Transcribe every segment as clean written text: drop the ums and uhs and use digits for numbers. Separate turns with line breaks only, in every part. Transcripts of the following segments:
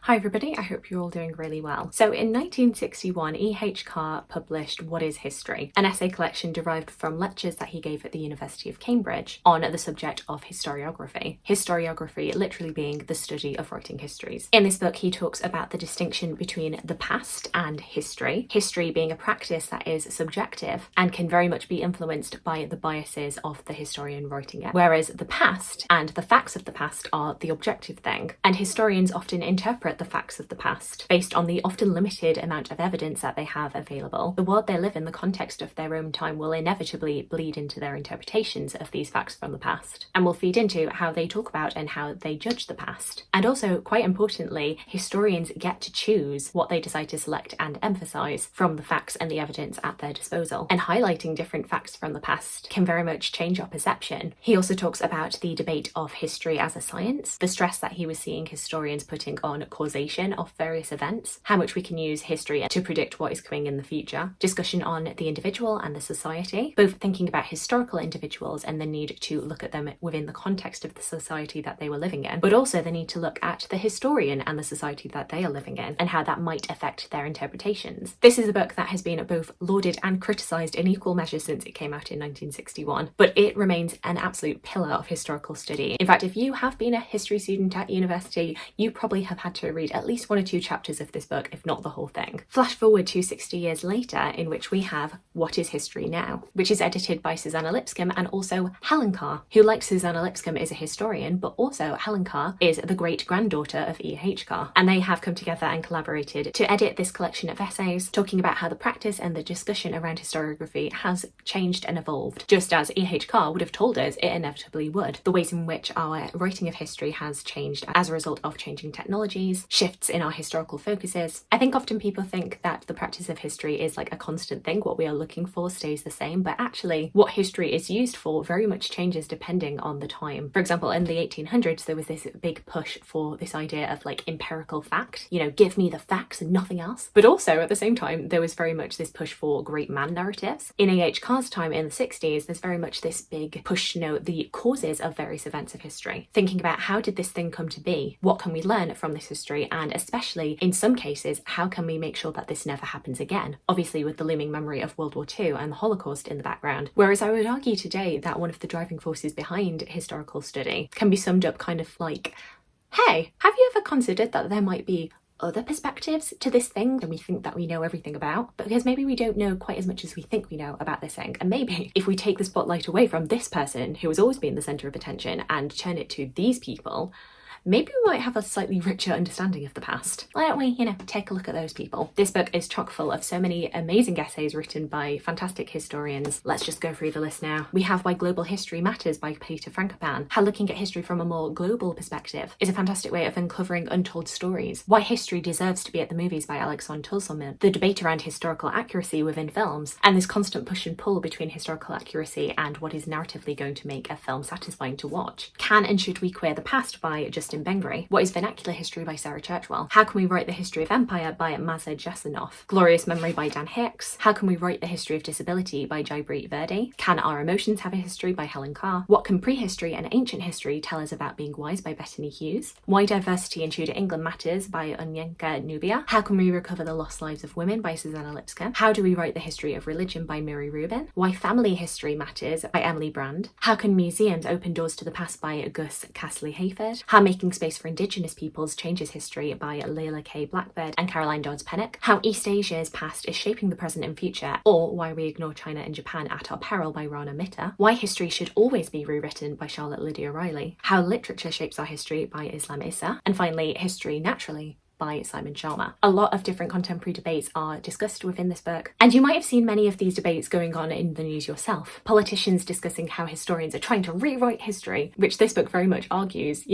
Hi everybody, I hope you're all doing really well. So in 1961, E.H. Carr published What is History? An essay collection derived from lectures that he gave at the University of Cambridge on the subject of historiography. Historiography literally being the study of writing histories. In this book, he talks about the distinction between the past and history. History being a practice that is subjective and can very much be influenced by the biases of the historian writing it. Whereas the past and the facts of the past are the objective thing. And historians often interpret the facts of the past based on the often limited amount of evidence that they have available. The world they live in, the context of their own time, will inevitably bleed into their interpretations of these facts from the past and will feed into how they talk about and how they judge the past. And also, quite importantly, historians get to choose what they decide to select and emphasize from the facts and the evidence at their disposal. And highlighting different facts from the past can very much change our perception. He also talks about the debate of history as a science, the stress that he was seeing historians putting on causation of various events, how much we can use history to predict what is coming in the future, discussion on the individual and the society, both thinking about historical individuals and the need to look at them within the context of the society that they were living in, but also the need to look at the historian and the society that they are living in and how that might affect their interpretations. This is a book that has been both lauded and criticised in equal measure since it came out in 1961, but it remains an absolute pillar of historical study. In fact, if you have been a history student at university, you probably have had to read at least 1 or 2 chapters of this book, if not the whole thing. Flash forward to 60 years later, in which we have What is History Now?, which is edited by Suzannah Lipscomb and also Helen Carr, who, like Suzannah Lipscomb, is a historian, but also Helen Carr is the great-granddaughter of E.H. Carr. And they have come together and collaborated to edit this collection of essays, talking about how the practice and the discussion around historiography has changed and evolved, just as E.H. Carr would have told us it inevitably would. The ways in which our writing of history has changed as a result of changing technologies, shifts in our historical focuses. I think often people think that the practice of history is like a constant thing, what we are looking for stays the same, but actually what history is used for very much changes depending on the time. For example, in the 1800s there was this big push for this idea of like empirical fact, you know, give me the facts and nothing else. But also at the same time there was very much this push for great man narratives. In A.H. Carr's time in the 60s, there's very much this big push to know the causes of various events of history, thinking about how did this thing come to be, what can we learn from this history, and especially in some cases how can we make sure that this never happens again, obviously with the looming memory of World War II and the Holocaust in the background. Whereas I would argue today that one of the driving forces behind historical study can be summed up kind of like, hey, have you ever considered that there might be other perspectives to this thing than we think that we know everything about? But because maybe we don't know quite as much as we think we know about this thing, and maybe if we take the spotlight away from this person who has always been the centre of attention and turn it to these people, maybe we might have a slightly richer understanding of the past. Why don't we, take a look at those people? This book is chock full of so many amazing essays written by fantastic historians. Let's just go through the list now. We have Why Global History Matters by Peter Frankopan. How looking at history from a more global perspective is a fantastic way of uncovering untold stories. Why History Deserves to be at the Movies by Alexandre Tulselman. The debate around historical accuracy within films, and this constant push and pull between historical accuracy and what is narratively going to make a film satisfying to watch. Can and Should We Queer the Past by Justin Bengry. What is Vernacular History by Sarah Churchwell. How Can We Write the History of Empire by Maza Jasanoff. Glorious Memory by Dan Hicks. How Can We Write the History of Disability by Jaipreet Verdi. Can Our Emotions Have a History by Helen Carr. What Can Prehistory and Ancient History Tell Us About Being Wise by Bettany Hughes. Why Diversity in Tudor England Matters by Onyenka Nubia. How Can We Recover the Lost Lives of Women by Suzannah Lipscomb. How Do We Write the History of Religion by Miri Rubin. Why Family History Matters by Emily Brand. How Can Museums Open Doors to the Past by Gus Castley-Hayford. How Making Space for Indigenous Peoples Changes History by Leila K. Blackbird and Caroline Dodds-Pennock. How East Asia's Past is Shaping the Present and Future, or Why We Ignore China and Japan at Our Peril by Rana Mitter. Why History Should Always Be Rewritten by Charlotte Lydia Riley. How Literature Shapes Our History by Islam Issa. And finally, History Naturally by Simon Sharma. A lot of different contemporary debates are discussed within this book, and you might have seen many of these debates going on in the news yourself. Politicians discussing how historians are trying to rewrite history, which this book very much argues,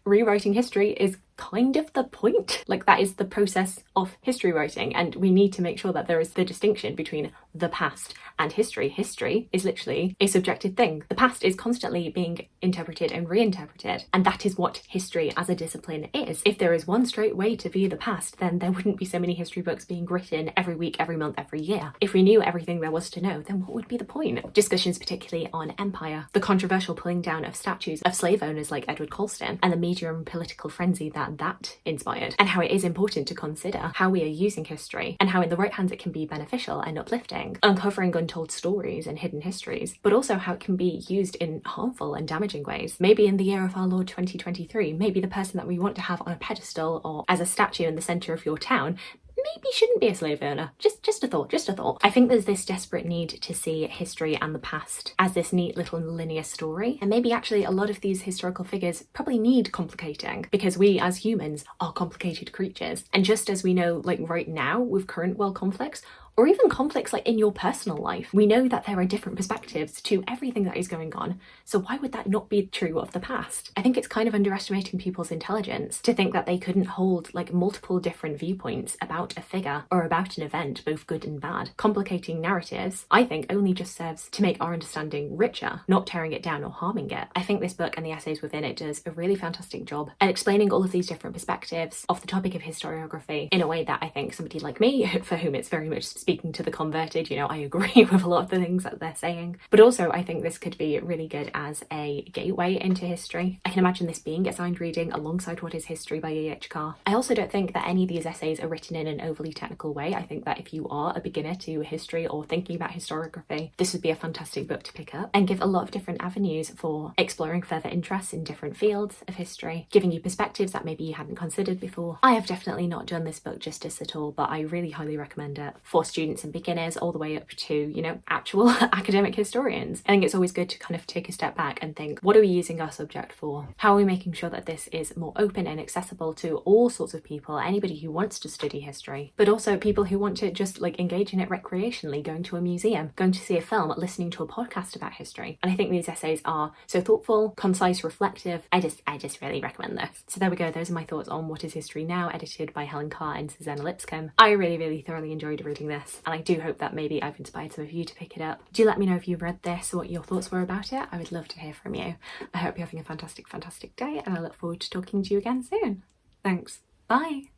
rewriting history is kind of the point. Like, that is the process of history writing, and we need to make sure that there is the distinction between the past and history. History is literally a subjective thing. The past is constantly being interpreted and reinterpreted, and that is what history as a discipline is. If there is one straight way to view the past, then there wouldn't be so many history books being written every week, every month, every year. If we knew everything there was to know, then what would be the point? Discussions particularly on empire, the controversial pulling down of statues of slave owners like Edward Colston, and the media and political frenzy that that inspired, and how it is important to consider how we are using history and how in the right hands it can be beneficial and uplifting, uncovering untold stories and hidden histories, but also how it can be used in harmful and damaging ways. Maybe in the year of our Lord 2023, maybe the person that we want to have on a pedestal or as a statue in the centre of your town maybe shouldn't be a slave owner. Just a thought. I think there's this desperate need to see history and the past as this neat little linear story, and maybe actually a lot of these historical figures probably need complicating because we as humans are complicated creatures. And just as we know, like right now with current world conflicts, or even conflicts like in your personal life, we know that there are different perspectives to everything that is going on. So why would that not be true of the past? I think it's kind of underestimating people's intelligence to think that they couldn't hold like multiple different viewpoints about a figure or about an event, both good and bad. Complicating narratives, I think, only just serves to make our understanding richer, not tearing it down or harming it. I think this book and the essays within it does a really fantastic job at explaining all of these different perspectives of the topic of historiography in a way that I think somebody like me, for whom it's very much speaking to the converted, you know, I agree with a lot of the things that they're saying. But also I think this could be really good as a gateway into history. I can imagine this being assigned reading alongside What is History by E.H. Carr. I also don't think that any of these essays are written in an overly technical way. I think that if you are a beginner to history or thinking about historiography, this would be a fantastic book to pick up and give a lot of different avenues for exploring further interests in different fields of history, giving you perspectives that maybe you hadn't considered before. I have definitely not done this book justice at all, but I really highly recommend it for students and beginners all the way up to, you know, actual academic historians. I think it's always good to kind of take a step back and think, what are we using our subject for? How are we making sure that this is more open and accessible to all sorts of people, anybody who wants to study history, but also people who want to just like engage in it recreationally, going to a museum, going to see a film, listening to a podcast about history. And I think these essays are so thoughtful, concise, reflective. I just really recommend this. So there we go, those are my thoughts on What is History Now, edited by Helen Carr and Suzannah Lipscomb. I really thoroughly enjoyed reading this, and I do hope that maybe I've inspired some of you to pick it up. Do let me know if you read this, what your thoughts were about it. I would love to hear from you. I hope you're having a fantastic day, and I look forward to talking to you again soon. Thanks. Bye.